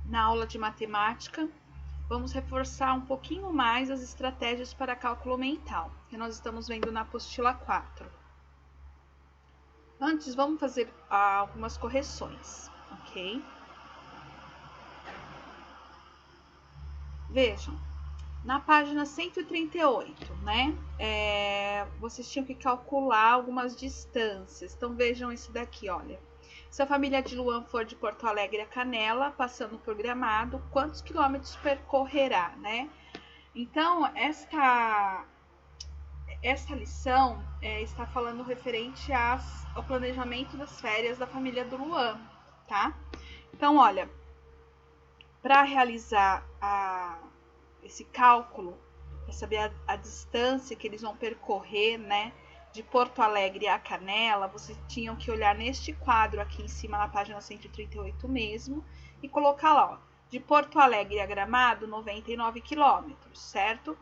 na aula de matemática, vamos reforçar um pouquinho mais as estratégias para cálculo mental, que nós estamos vendo na apostila 4. Antes, vamos fazer algumas correções, ok? Vejam, na página 138, né? Vocês tinham que calcular algumas distâncias. Então, vejam isso daqui, olha. Se a família de Luan for de Porto Alegre a Canela, passando por Gramado, quantos quilômetros percorrerá, né? Então, esta lição está falando referente ao planejamento das férias da família do Luan, tá? Então, olha, para realizar esse cálculo, para saber a distância que eles vão percorrer, né, de Porto Alegre a Canela, vocês tinham que olhar neste quadro aqui em cima, na página 138 mesmo, e colocar lá, ó, de Porto Alegre a Gramado, 99 quilômetros, certo?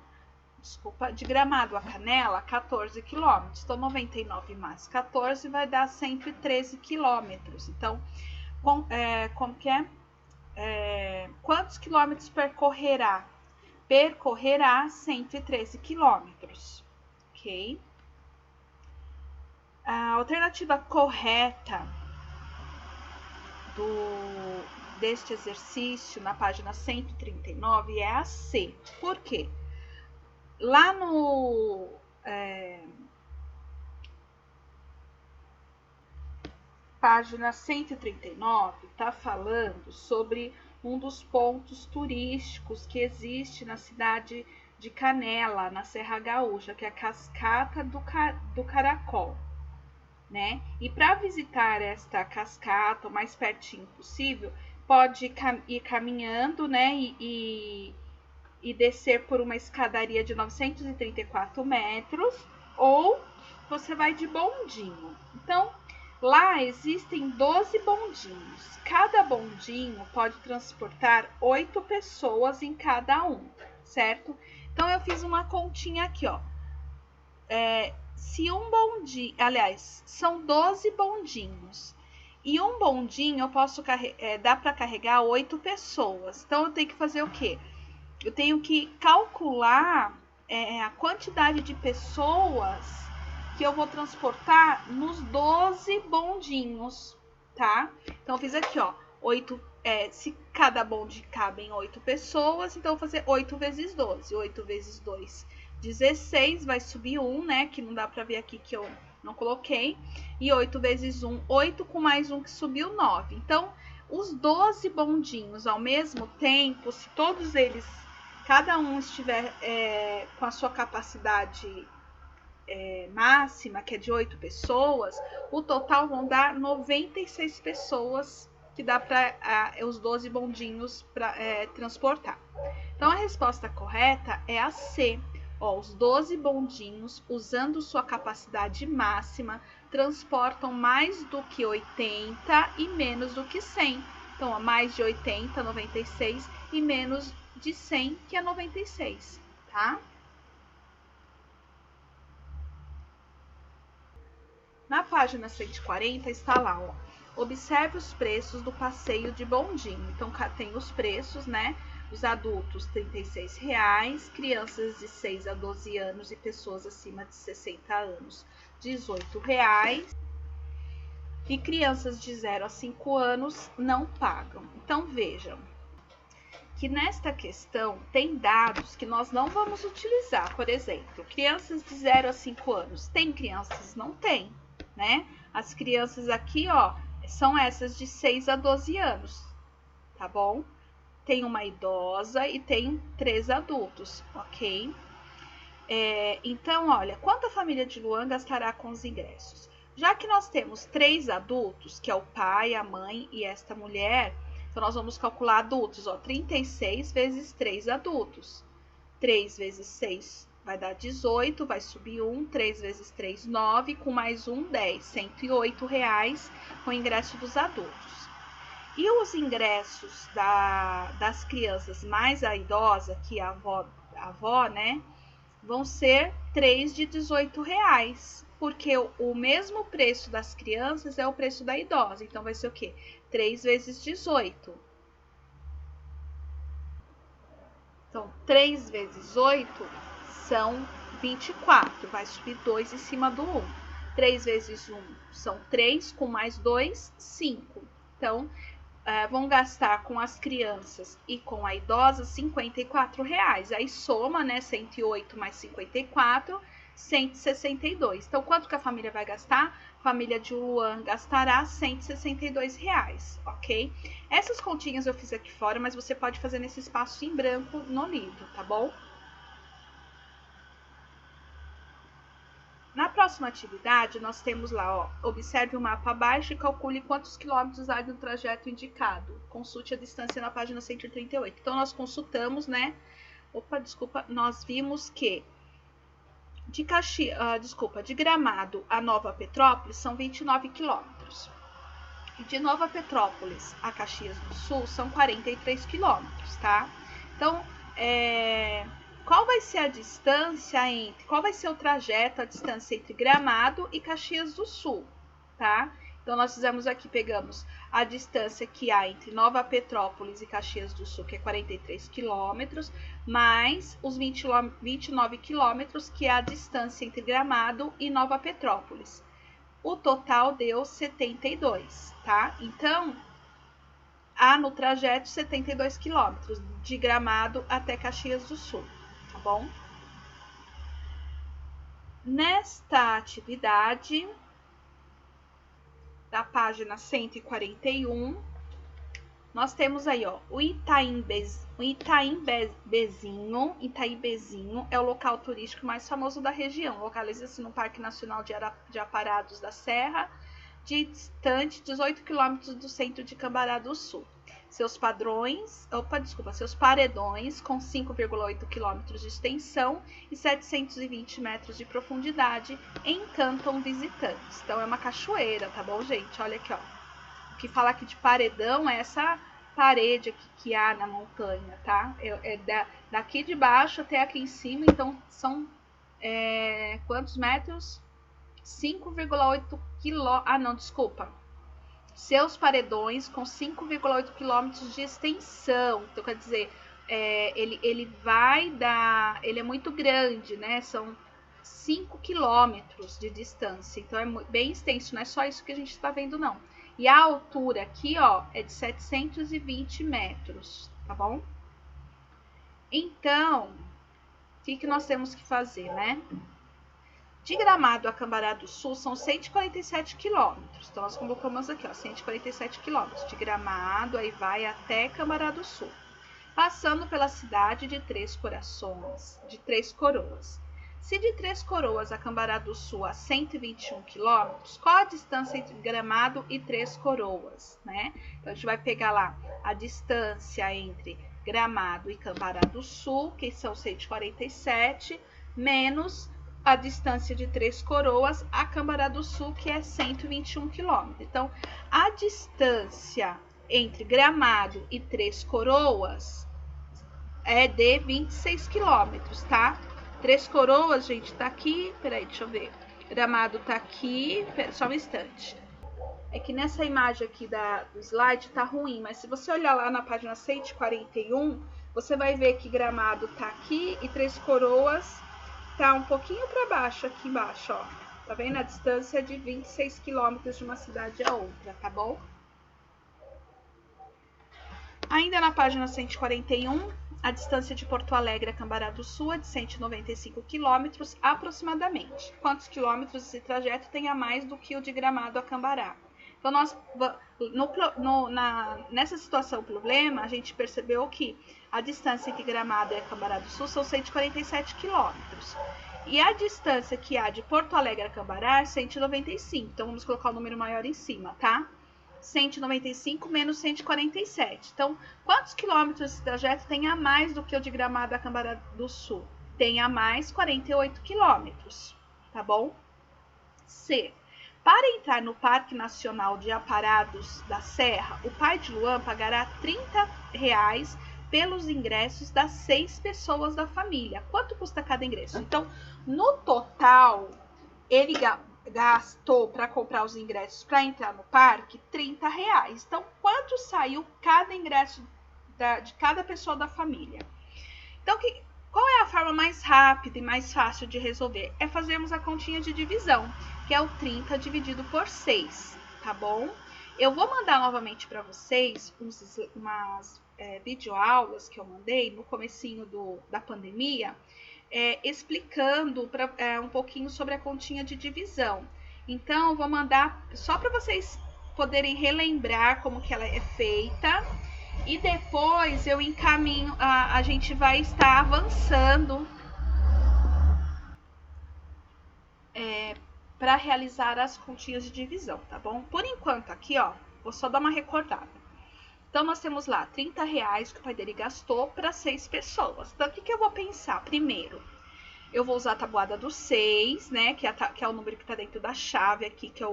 Desculpa, de Gramado a Canela, 14 quilômetros. Então, 99 mais 14 vai dar 113 quilômetros. Então, como que é? Quantos quilômetros percorrerá? Percorrerá 113 quilômetros, ok? A alternativa correta deste exercício, na página 139, é a C. Por quê? Lá no página 139, está falando sobre um dos pontos turísticos que existe na cidade de Canela, na Serra Gaúcha, que é a Cascata do Caracol, né? E para visitar esta cascata o mais pertinho possível, pode ir caminhando, né? E descer por uma escadaria de 934 metros, ou você vai de bondinho. Então, lá existem 12 bondinhos. Cada bondinho pode transportar 8 pessoas em cada um, certo? Então, eu fiz uma continha aqui, ó. Se um bondinho, aliás, são 12 bondinhos. E um bondinho eu posso dá para carregar 8 pessoas. Então, eu tenho que fazer o quê? Eu tenho que calcular a quantidade de pessoas que eu vou transportar nos 12 bondinhos, tá? Então, eu fiz aqui, ó, 8, se cada bonde cabem 8 pessoas, então eu vou fazer 8 vezes 12. 8 vezes 2, 16, vai subir 1, né? Que não dá pra ver aqui que eu não coloquei. E 8 vezes 1, 8, com mais 1 que subiu, 9. Então, os 12 bondinhos ao mesmo tempo, se todos eles, cada um estiver com a sua capacidade máxima, que é de 8 pessoas, o total vão dar 96 pessoas que dá para os 12 bondinhos para transportar. Então, a resposta correta é a C. Ó, os 12 bondinhos, usando sua capacidade máxima, transportam mais do que 80 e menos do que 100. Então, ó, mais de 80, 96, e menos de 100, que é 96, tá? Na página 140 está lá, ó, observe os preços do passeio de bondinho. Então, tem os preços, né? Os adultos, R$ 36,00, crianças de 6 a 12 anos e pessoas acima de 60 anos, R$ 18,00. E crianças de 0 a 5 anos não pagam. Então, vejam que nesta questão tem dados que nós não vamos utilizar. Por exemplo, crianças de 0 a 5 anos. Tem crianças? Não tem, né? As crianças aqui, ó, são essas de 6 a 12 anos, tá bom? Tem uma idosa e tem 3 adultos, ok? Então, olha, quanto a família de Luan gastará com os ingressos? Já que nós temos 3 adultos, que é o pai, a mãe e esta mulher, então nós vamos calcular adultos, ó, 36 vezes 3 adultos. 3 vezes 6 vai dar 18, vai subir 1, 3 vezes 3, 9, com mais 1, 10, R$ 108,00 com o ingresso dos adultos. E os ingressos das crianças mais a idosa, que a avó, né, vão ser 3 de R$ 18,00, porque o mesmo preço das crianças é o preço da idosa. Então, vai ser o quê? 3 vezes 18. Então, 3 vezes 8 são 24. Vai subir 2 em cima do 1. 3 vezes 1 são 3, com mais 2, 5. Então, vão gastar com as crianças e com a idosa R$54. Aí soma, né? 108 mais 54, 162. Então, quanto que a família vai gastar? A família de Luan gastará R$162, ok? Essas continhas eu fiz aqui fora, mas você pode fazer nesse espaço em branco no livro, tá bom? Na próxima atividade, nós temos lá, ó, observe o mapa abaixo e calcule quantos quilômetros há do trajeto indicado. Consulte a distância na página 138. Então, nós consultamos, né? Nós vimos que de Gramado a Nova Petrópolis são 29 quilômetros. E de Nova Petrópolis a Caxias do Sul são 43 quilômetros, tá? Então, qual vai ser a distância qual vai ser o trajeto, a distância entre Gramado e Caxias do Sul, tá? Então, nós fizemos aqui, pegamos a distância que há entre Nova Petrópolis e Caxias do Sul, que é 43 quilômetros, mais os 29 quilômetros, que é a distância entre Gramado e Nova Petrópolis. O total deu 72, tá? Então, há no trajeto 72 quilômetros, de Gramado até Caxias do Sul. Tá bom? Nesta atividade, da página 141, nós temos aí, ó, o Itaimbezinho. Itaimbezinho é o local turístico mais famoso da região. Localiza-se no Parque Nacional de Aparados da Serra, distante 18 quilômetros do centro de Cambará do Sul. Seus paredões com 5,8 quilômetros de extensão e 720 metros de profundidade encantam visitantes. Então, é uma cachoeira, tá bom, gente? Olha aqui, ó. O que fala aqui de paredão é essa parede aqui que há na montanha, tá? Daqui de baixo até aqui em cima, então são quantos metros? 5,8 quilômetros. Ah, não, desculpa. Seus paredões com 5,8 quilômetros de extensão. Então, quer dizer, ele é muito grande, né? São 5 quilômetros de distância. Então, é bem extenso, não é só isso que a gente está vendo, não. E a altura aqui, ó, é de 720 metros, tá bom? Então, o que nós temos que fazer, né? De Gramado a Cambará do Sul são 147 quilômetros. Então, nós colocamos aqui, ó, 147 quilômetros. De Gramado, aí vai até Cambará do Sul. Passando pela cidade de Três Coroas. Se de Três Coroas a Cambará do Sul a 121 quilômetros, qual a distância entre Gramado e Três Coroas, né? Então, a gente vai pegar lá a distância entre Gramado e Cambará do Sul, que são 147, menos a distância de Três Coroas a Cambará do Sul, que é 121 quilômetros. Então, a distância entre Gramado e Três Coroas é de 26 quilômetros, tá? Três Coroas, gente, tá aqui. Peraí, deixa eu ver. Gramado tá aqui. Só um instante. É que nessa imagem aqui do slide tá ruim, mas se você olhar lá na página 141, você vai ver que Gramado tá aqui e Três Coroas tá um pouquinho para baixo, aqui embaixo, ó. Tá vendo? A distância de 26 quilômetros de uma cidade a outra, tá bom? Ainda na página 141, a distância de Porto Alegre a Cambará do Sul é de 195 quilômetros aproximadamente. Quantos quilômetros esse trajeto tem a mais do que o de Gramado a Cambará? Então, nessa situação problema, a gente percebeu que a distância entre Gramado e Cambará do Sul são 147 quilômetros. E a distância que há de Porto Alegre a Cambará é 195. Então, vamos colocar o número maior em cima, tá? 195 menos 147. Então, quantos quilômetros esse trajeto tem a mais do que o de Gramado a Cambará do Sul? Tem a mais 48 quilômetros, tá bom? C. Para entrar no Parque Nacional de Aparados da Serra, o pai de Luan pagará R$30 pelos ingressos das 6 pessoas da família. Quanto custa cada ingresso? Então, no total, ele gastou para comprar os ingressos para entrar no parque R$30. Então, quanto saiu cada ingresso de cada pessoa da família? Então, qual é a forma mais rápida e mais fácil de resolver? É fazermos a continha de divisão, que é o 30 dividido por 6, tá bom? Eu vou mandar novamente para vocês umas videoaulas que eu mandei no comecinho da pandemia, explicando um pouquinho sobre a continha de divisão. Então, eu vou mandar só para vocês poderem relembrar como que ela é feita. E depois eu encaminho, a gente vai estar avançando para realizar as continhas de divisão, tá bom? Por enquanto aqui, ó, vou só dar uma recordada. Então, nós temos lá R$30 que o pai dele gastou para 6 pessoas. Então, o que eu vou pensar? Primeiro, eu vou usar a tabuada do 6, né? Que é o número que está dentro da chave aqui, que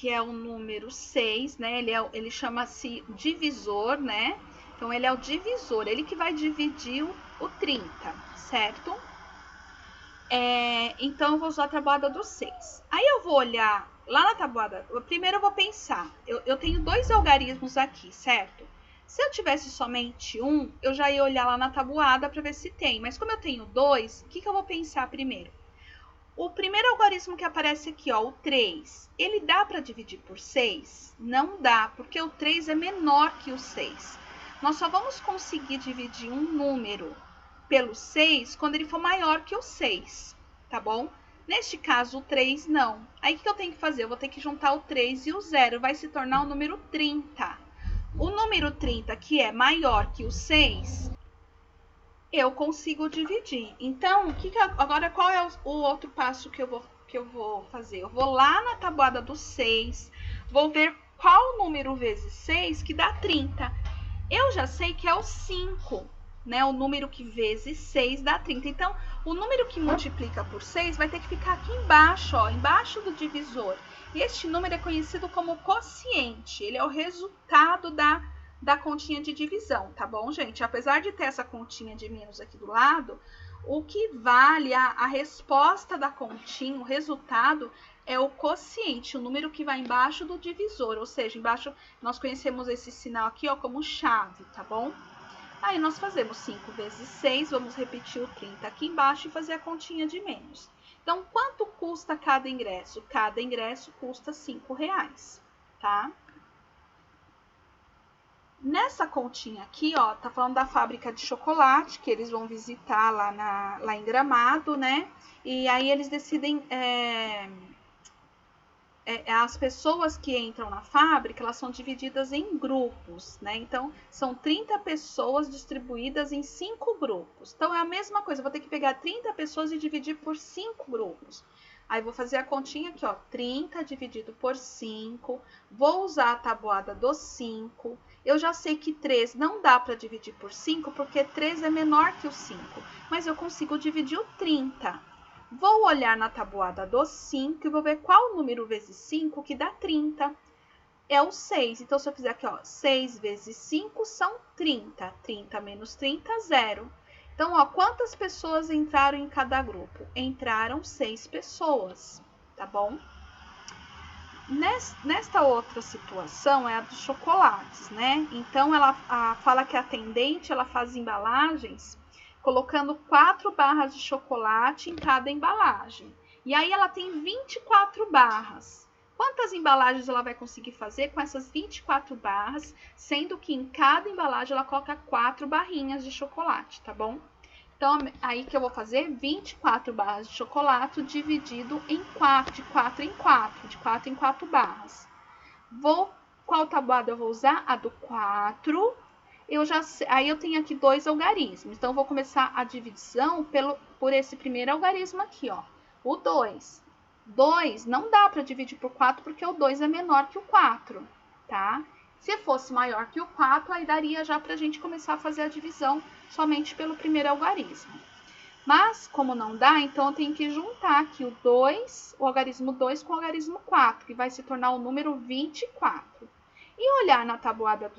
é o número 6, né? Ele chama-se divisor, né? Então, ele é o divisor, ele que vai dividir o 30, certo? Então, eu vou usar a tabuada do 6. Aí, eu vou olhar lá na tabuada. Primeiro, eu vou pensar. Eu tenho 2 algarismos aqui, certo? Se eu tivesse somente um, eu já ia olhar lá na tabuada para ver se tem. Mas como eu tenho 2, o que eu vou pensar primeiro? O primeiro algarismo que aparece aqui, ó, o 3, ele dá para dividir por 6? Não dá, porque o 3 é menor que o 6. Nós só vamos conseguir dividir um número pelo 6 quando ele for maior que o 6, tá bom? Neste caso, o 3 não. Aí, o que eu tenho que fazer? Eu vou ter que juntar o 3 e o 0, vai se tornar o número 30. O número 30, que é maior que o 6, eu consigo dividir. Então, agora qual é o outro passo que eu vou fazer? Eu vou lá na tabuada do 6, vou ver qual número vezes 6 que dá 30. Eu já sei que é o 5, né? O número que vezes 6 dá 30. Então, o número que multiplica por 6 vai ter que ficar aqui embaixo, ó, embaixo do divisor. E este número é conhecido como quociente. Ele é o resultado da continha de divisão, tá bom, gente? Apesar de ter essa continha de menos aqui do lado, o que vale a resposta da continha, o resultado, é o quociente, o número que vai embaixo do divisor, ou seja, embaixo nós conhecemos esse sinal aqui, ó, como chave, tá bom? Aí nós fazemos 5 vezes 6, vamos repetir o 30 aqui embaixo e fazer a continha de menos. Então, quanto custa cada ingresso? Cada ingresso custa R$5, tá? Nessa continha aqui, ó, tá falando da fábrica de chocolate, que eles vão visitar lá em Gramado, né? E aí eles decidem... as pessoas que entram na fábrica, elas são divididas em grupos, né? Então, são 30 pessoas distribuídas em 5 grupos. Então, é a mesma coisa, eu vou ter que pegar 30 pessoas e dividir por 5 grupos. Aí, vou fazer a continha aqui, ó, 30 dividido por 5, vou usar a tabuada dos 5. Eu já sei que 3 não dá para dividir por 5, porque 3 é menor que o 5, mas eu consigo dividir o 30. Vou olhar na tabuada dos 5 e vou ver qual número vezes 5 que dá 30. É o 6. Então, se eu fizer aqui, ó, 6 vezes 5 são 30. 30 menos 30, 0. Então, ó, quantas pessoas entraram em cada grupo? Entraram 6 pessoas, tá bom? Nesta outra situação é a dos chocolates, né? Então, ela fala que a atendente, ela faz embalagens colocando 4 barras de chocolate em cada embalagem. E aí ela tem 24 barras. Quantas embalagens ela vai conseguir fazer com essas 24 barras, sendo que em cada embalagem ela coloca 4 barrinhas de chocolate, tá bom? Então, aí que eu vou fazer 24 barras de chocolate dividido em 4, de 4 em 4, de 4 em 4 barras. Qual tabuada eu vou usar? A do 4. Aí eu tenho aqui 2 algarismos. Então, eu vou começar a divisão por esse primeiro algarismo aqui, ó. O 2. 2 não dá para dividir por 4 porque o 2 é menor que o 4, tá? Se fosse maior que o 4, aí daria já para a gente começar a fazer a divisão somente pelo primeiro algarismo. Mas, como não dá, então eu tenho que juntar aqui o algarismo 2 com o algarismo 4, que vai se tornar o número 24. E olhar na tabuada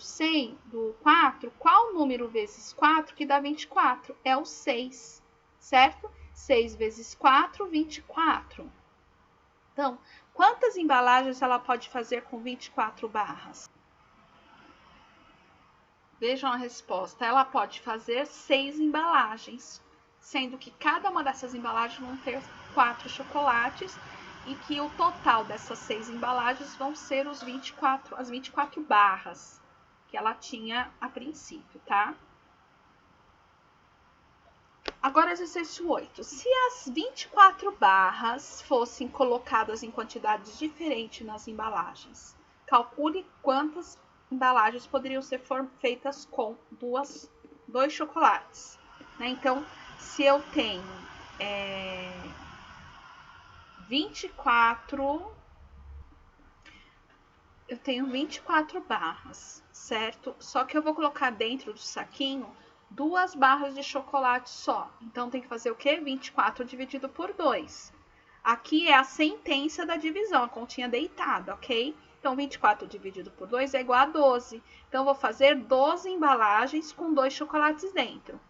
do 4, qual número vezes 4 que dá 24? É o 6, certo? 6 vezes 4, 24. Então, quantas embalagens ela pode fazer com 24 barras? Vejam a resposta. Ela pode fazer 6 embalagens, sendo que cada uma dessas embalagens vão ter 4 chocolates e que o total dessas 6 embalagens vão ser as 24 barras que ela tinha a princípio, tá? Agora, exercício 8. Se as 24 barras fossem colocadas em quantidades diferentes nas embalagens, calcule quantas embalagens poderiam ser feitas com dois chocolates. Né? Então, se eu tenho 24 barras, certo? Só que eu vou colocar dentro do saquinho 2 barras de chocolate só. Então, tem que fazer o quê? 24 dividido por 2. Aqui é a sentença da divisão, a continha deitada, ok? Então, 24 dividido por 2 é igual a 12. Então, eu vou fazer 12 embalagens com 2 chocolates dentro.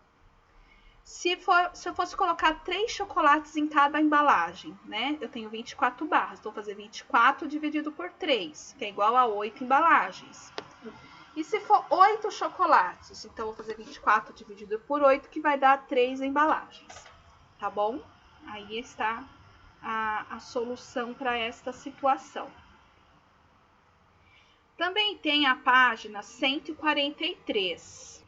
Se eu fosse colocar 3 chocolates em cada embalagem, né? Eu tenho 24 barras. Então, vou fazer 24 dividido por 3, que é igual a 8 embalagens. E se for 8 chocolates, então eu vou fazer 24 dividido por 8, que vai dar 3 embalagens. Tá bom? Aí está a solução para esta situação. Também tem a página 143.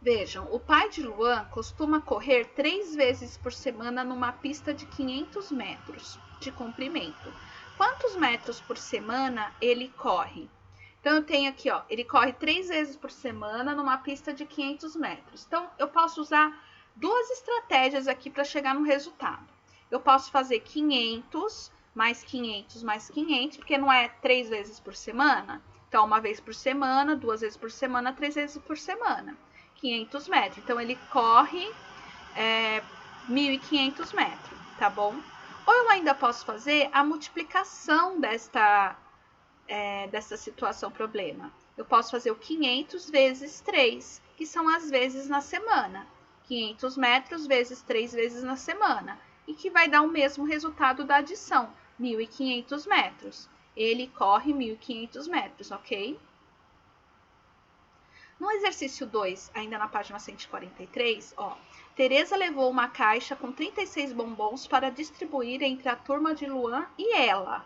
Vejam, o pai de Luan costuma correr 3 vezes por semana numa pista de 500 metros de comprimento. Quantos metros por semana ele corre? Então, eu tenho aqui, ó, ele corre 3 vezes por semana numa pista de 500 metros. Então, eu posso usar 2 estratégias aqui para chegar no resultado. Eu posso fazer 500 mais 500 mais 500, porque não é 3 vezes por semana. Então, 1 vez por semana, 2 vezes por semana, 3 vezes por semana. 500 metros. Então, ele corre 1.500 metros, tá bom? Ou eu ainda posso fazer a multiplicação dessa situação problema. Eu posso fazer o 500 vezes 3, que são as vezes na semana. 500 metros vezes 3 vezes na semana. E que vai dar o mesmo resultado da adição, 1.500 metros. Ele corre 1.500 metros, ok? No exercício 2, ainda na página 143, ó, Tereza levou uma caixa com 36 bombons para distribuir entre a turma de Luan e ela.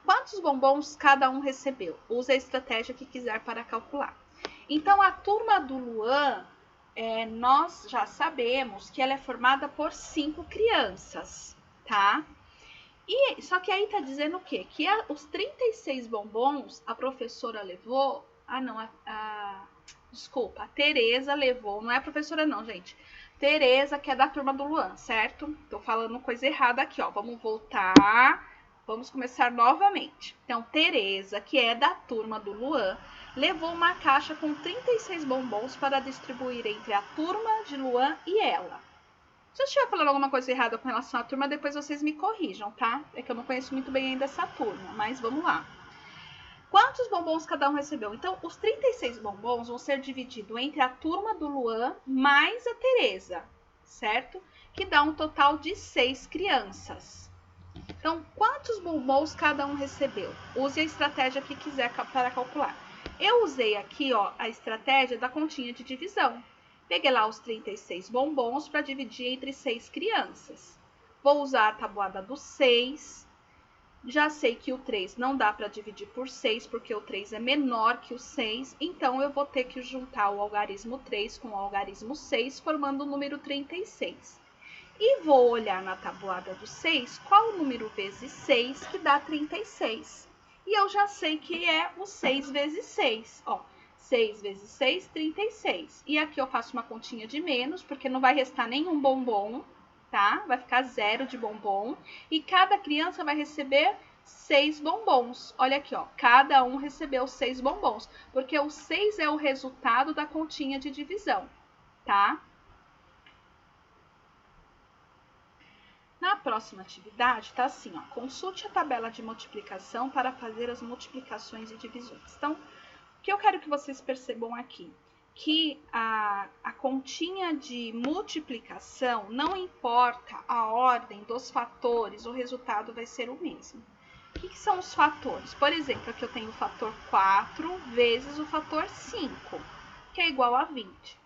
Quantos bombons cada um recebeu? Use a estratégia que quiser para calcular. Então, a turma do Luan, nós já sabemos que ela é formada por 5 crianças, tá? Só que aí tá dizendo o quê? Que os 36 bombons a professora levou... Desculpa, a Tereza levou... Não é a professora não, gente. Tereza, que é da turma do Luan, certo? Tô falando coisa errada aqui, ó. Vamos voltar... Vamos começar novamente. Então, Tereza, que é da turma do Luan, levou uma caixa com 36 bombons para distribuir entre a turma de Luan e ela. Se eu estiver falando alguma coisa errada com relação à turma, depois vocês me corrijam, tá? É que eu não conheço muito bem ainda essa turma, mas vamos lá. Quantos bombons cada um recebeu? Então, os 36 bombons vão ser divididos entre a turma do Luan mais a Tereza, certo? Que dá um total de 6 crianças. Então, quantos bombons cada um recebeu? Use a estratégia que quiser para calcular. Eu usei aqui, ó, a estratégia da continha de divisão. Peguei lá os 36 bombons para dividir entre 6 crianças. Vou usar a tabuada do 6. Já sei que o 3 não dá para dividir por 6, porque o 3 é menor que o 6. Então, eu vou ter que juntar o algarismo 3 com o algarismo 6, formando o número 36. E vou olhar na tabuada do 6 qual o número vezes 6 que dá 36. E eu já sei que é o 6 vezes 6. Ó, 6 vezes 6, 36. E aqui eu faço uma continha de menos, porque não vai restar nenhum bombom, tá? Vai ficar 0 de bombom. E cada criança vai receber 6 bombons. Olha aqui, ó. Cada um recebeu 6 bombons, porque o 6 é o resultado da continha de divisão, tá? Na próxima atividade, tá assim, ó, consulte a tabela de multiplicação para fazer as multiplicações e divisões. Então, o que eu quero que vocês percebam aqui? Que a continha de multiplicação, não importa a ordem dos fatores, o resultado vai ser o mesmo. que são os fatores? Por exemplo, aqui eu tenho o fator 4 vezes o fator 5, que é igual a 20.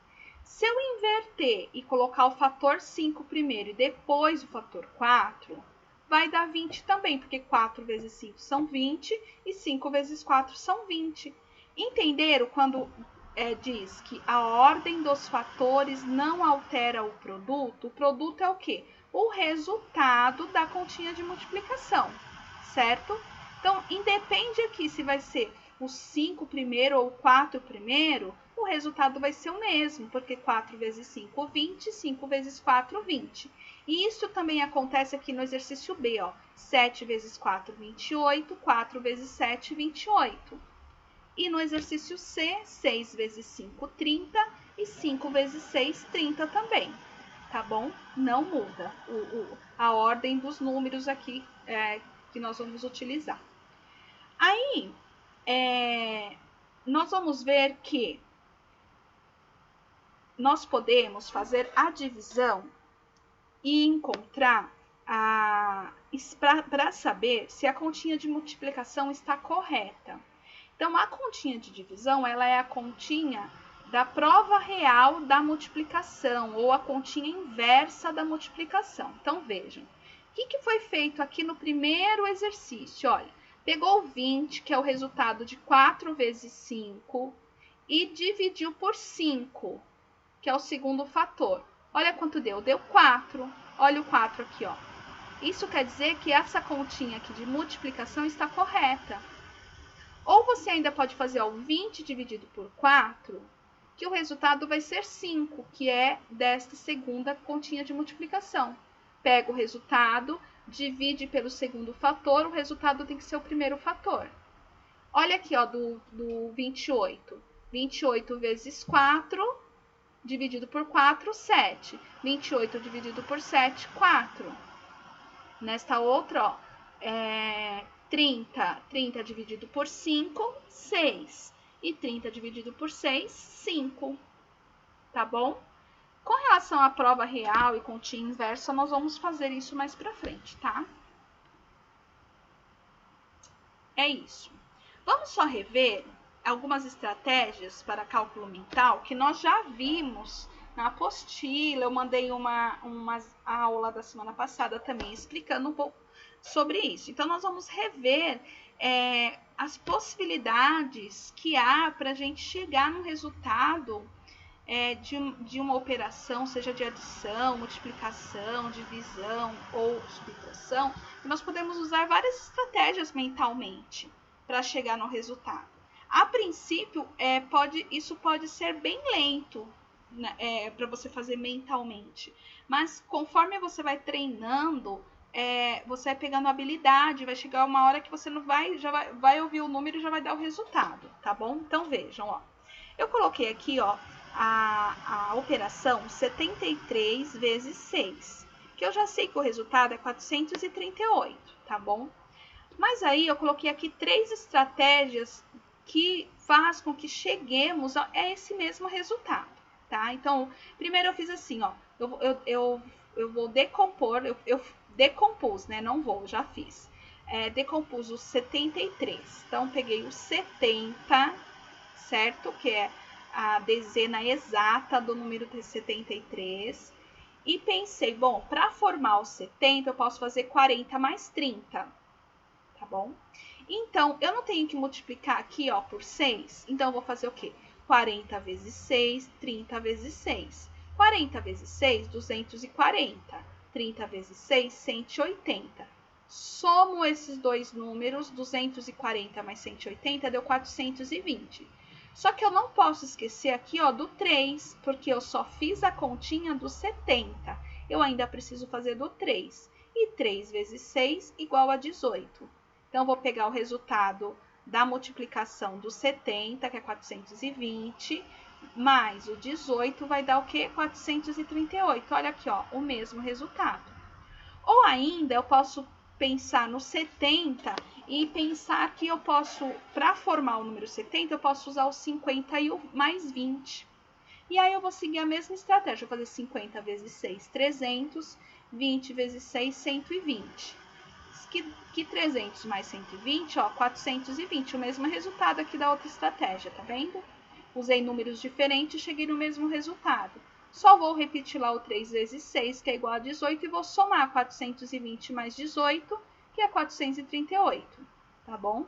Se eu inverter e colocar o fator 5 primeiro e depois o fator 4, vai dar 20 também, porque 4 vezes 5 são 20 e 5 vezes 4 são 20. Entenderam quando diz que a ordem dos fatores não altera o produto? O produto é o quê? O resultado da continha de multiplicação, certo? Então, independe aqui se vai ser o 5 primeiro ou o 4 primeiro, o resultado vai ser o mesmo, porque 4 vezes 5, 20, 5 vezes 4, 20. E isso também acontece aqui no exercício B, ó. 7 vezes 4, 28, 4 vezes 7, 28. E no exercício C, 6 vezes 5, 30 e 5 vezes 6, 30 também, tá bom? Não muda a ordem dos números aqui que nós vamos utilizar. Aí, nós vamos ver que nós podemos fazer a divisão e encontrar para saber se a continha de multiplicação está correta. Então, a continha de divisão, ela é a continha da prova real da multiplicação, ou a continha inversa da multiplicação. Então, vejam, o que foi feito aqui no primeiro exercício? Olha, pegou o 20, que é o resultado de 4 vezes 5, e dividiu por 5, que é o segundo fator. Olha quanto deu, deu 4. Olha o 4 aqui, ó. Isso quer dizer que essa continha aqui de multiplicação está correta. Ou você ainda pode fazer o 20 dividido por 4, que o resultado vai ser 5, que é desta segunda continha de multiplicação. Pega o resultado, divide pelo segundo fator, o resultado tem que ser o primeiro fator. Olha aqui, ó, do 28. 28 vezes 4, dividido por 4, 7. 28 dividido por 7, 4. Nesta outra, ó, 30 dividido por 5, 6. E 30 dividido por 6, 5. Tá bom? Com relação à prova real e continha inversa, nós vamos fazer isso mais pra frente, tá? É isso. Vamos só rever algumas estratégias para cálculo mental que nós já vimos na apostila. Eu mandei uma aula da semana passada também explicando um pouco sobre isso. Então, nós vamos rever as possibilidades que há para a gente chegar no resultado de uma operação, seja de adição, multiplicação, divisão ou subtração. Nós podemos usar várias estratégias mentalmente para chegar no resultado. A princípio, isso pode ser bem lento, né, para você fazer mentalmente, mas conforme você vai treinando, você vai pegando habilidade, vai chegar uma hora que você não já vai ouvir o número e já vai dar o resultado, tá bom? Então vejam, ó, eu coloquei aqui, ó, a operação 73 vezes 6, que eu já sei que o resultado é 438, tá bom? Mas aí eu coloquei aqui 3 estratégias que faz com que cheguemos a esse mesmo resultado, tá? Então, primeiro eu fiz assim, ó, eu vou decompor, eu decompus, né? Não vou, já fiz. Decompus o 73. Então, peguei o 70, certo? Que é a dezena exata do número 73. E pensei, bom, para formar o 70, eu posso fazer 40 mais 30, tá bom? Então, eu não tenho que multiplicar aqui, ó, por 6. Então, eu vou fazer o quê? 40 vezes 6, 30 vezes 6. 40 vezes 6, 240. 30 vezes 6, 180. Somo esses dois números, 240 mais 180, deu 420. Só que eu não posso esquecer aqui, ó, do 3, porque eu só fiz a continha do 70. Eu ainda preciso fazer do 3. E 3 vezes 6 igual a 18. Então, vou pegar o resultado da multiplicação do 70, que é 420, mais o 18 vai dar o quê? 438. Olha aqui, ó, o mesmo resultado. Ou ainda, eu posso pensar no 70 e pensar que eu posso, para formar o número 70, eu posso usar o 50 e o mais 20. E aí, eu vou seguir a mesma estratégia. Vou fazer 50 vezes 6, 300. 20 vezes 6, 120. mais. Que 300 mais 120, ó, 420, o mesmo resultado aqui da outra estratégia, tá vendo? Usei números diferentes e cheguei no mesmo resultado. Só vou repetir lá o 3 vezes 6, que é igual a 18, e vou somar 420 mais 18, que é 438, tá bom?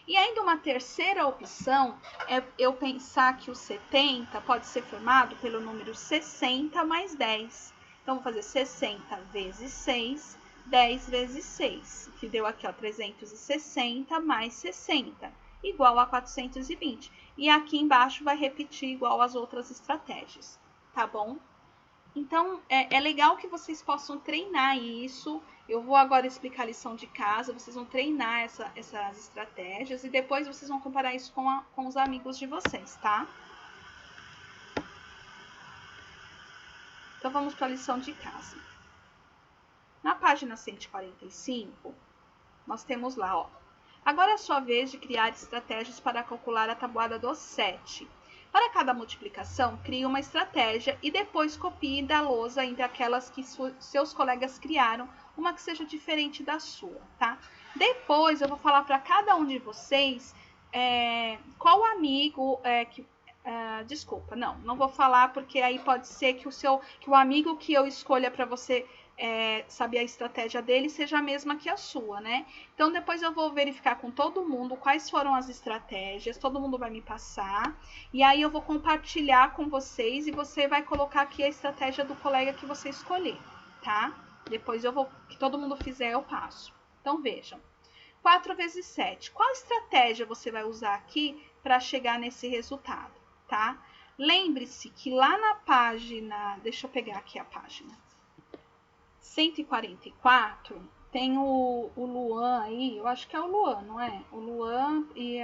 E ainda uma terceira opção é eu pensar que o 70 pode ser formado pelo número 60 mais 10. Então, vou fazer 60 vezes 6, 10 vezes 6, que deu aqui, ó, 360 mais 60, igual a 420. E aqui embaixo vai repetir igual às outras estratégias, tá bom? Então, é legal que vocês possam treinar isso. Eu vou agora explicar a lição de casa, vocês vão treinar essas estratégias e depois vocês vão comparar isso com os amigos de vocês, tá? Então, vamos para a lição de casa. Na página 145, nós temos lá, ó. Agora é a sua vez de criar estratégias para calcular a tabuada do 7. Para cada multiplicação, crie uma estratégia e depois copie da lousa entre aquelas que seus colegas criaram, uma que seja diferente da sua, tá? Depois eu vou falar para cada um de vocês qual amigo desculpa, não vou falar porque aí pode ser que o amigo que eu escolha para você saber a estratégia dele seja a mesma que a sua, né? Então, depois eu vou verificar com todo mundo quais foram as estratégias, todo mundo vai me passar, e aí eu vou compartilhar com vocês e você vai colocar aqui a estratégia do colega que você escolher, tá? Depois que todo mundo fizer, eu passo. Então, vejam. 4 vezes 7. Qual estratégia você vai usar aqui para chegar nesse resultado, tá? Lembre-se que lá na página, deixa eu pegar aqui a página, 144, tem o Luan aí, eu acho que é o Luan, não é? O Luan e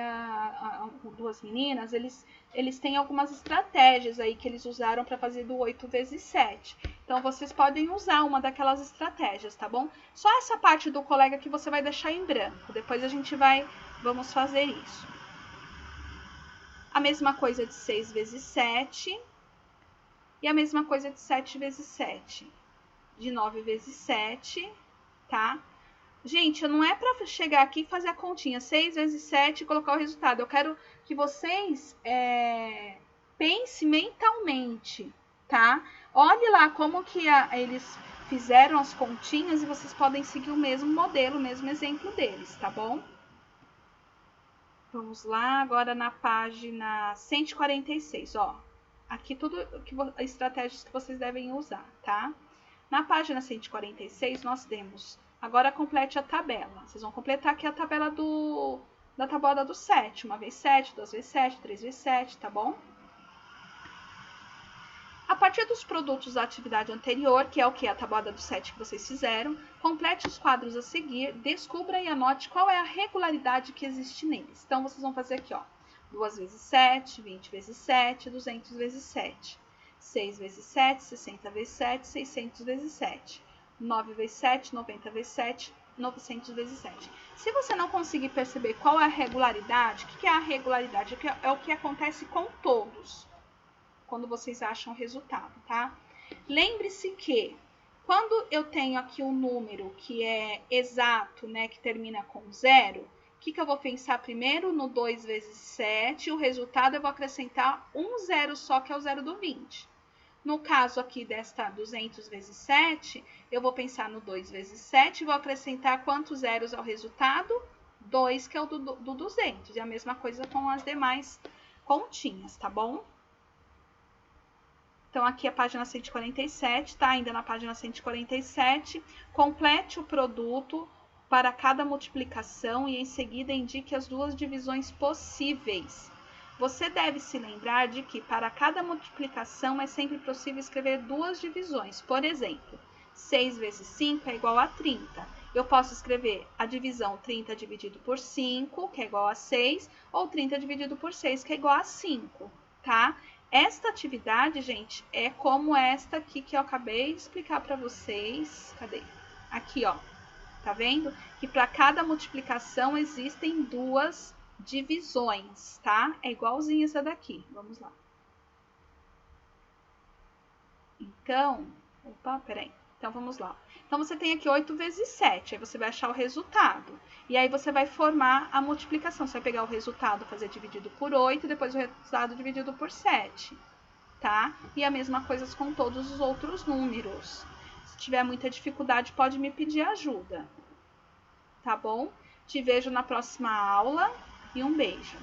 duas meninas, eles têm algumas estratégias aí que eles usaram para fazer do 8 vezes 7. Então, vocês podem usar uma daquelas estratégias, tá bom? Só essa parte do colega que você vai deixar em branco. Depois a gente vamos fazer isso. A mesma coisa de 6 vezes 7. E a mesma coisa de 7 vezes 7. De 9 vezes 7, tá? Gente, não é para chegar aqui e fazer a continha 6 vezes 7 e colocar o resultado. Eu quero que vocês pensem mentalmente, tá? Olhe lá como que eles fizeram as continhas e vocês podem seguir o mesmo modelo, o mesmo exemplo deles, tá bom? Vamos lá, agora na página 146, ó. Aqui tudo estratégias que vocês devem usar, tá? Na página 146, nós temos, agora complete a tabela. Vocês vão completar aqui a tabela da tabuada do 7. 1 vezes 7, 2 vezes 7, 3 vezes 7, tá bom? A partir dos produtos da atividade anterior, que é o que? A tabuada do 7 que vocês fizeram, complete os quadros a seguir, descubra e anote qual é a regularidade que existe neles. Então, vocês vão fazer aqui, ó, 2 vezes 7, 20 vezes 7, 200 vezes 7. 6 vezes 7, 60 vezes 7, 600 vezes 7. 9 vezes 7, 90 vezes 7, 900 vezes 7. Se você não conseguir perceber qual é a regularidade, o que é a regularidade? É o que acontece com todos, quando vocês acham o resultado, tá? Lembre-se que, quando eu tenho aqui um número que é exato, né, que termina com 0, o que eu vou pensar primeiro? No 2 vezes 7, o resultado eu vou acrescentar um zero só, que é o zero do 20. No caso aqui desta 200 vezes 7, eu vou pensar no 2 vezes 7 e vou acrescentar quantos zeros ao resultado? 2, que é o do 200. E a mesma coisa com as demais continhas, tá bom? Então, aqui a página 147, tá? Ainda na página 147, complete o produto para cada multiplicação e em seguida indique as duas divisões possíveis. Você deve se lembrar de que para cada multiplicação é sempre possível escrever duas divisões. Por exemplo, 6 vezes 5 é igual a 30. Eu posso escrever a divisão 30 dividido por 5, que é igual a 6, ou 30 dividido por 6, que é igual a 5, tá? Esta atividade, gente, é como esta aqui que eu acabei de explicar para vocês. Cadê? Aqui, ó. Tá vendo? Que para cada multiplicação existem duas divisões, tá? É igualzinho essa daqui. Vamos lá. Então, Então, vamos lá. Então, você tem aqui 8 vezes 7, aí você vai achar o resultado. E aí, você vai formar a multiplicação. Você vai pegar o resultado, fazer dividido por 8, e depois o resultado dividido por 7, tá? E a mesma coisa com todos os outros números. Se tiver muita dificuldade, pode me pedir ajuda, tá bom? Te vejo na próxima aula e um beijo.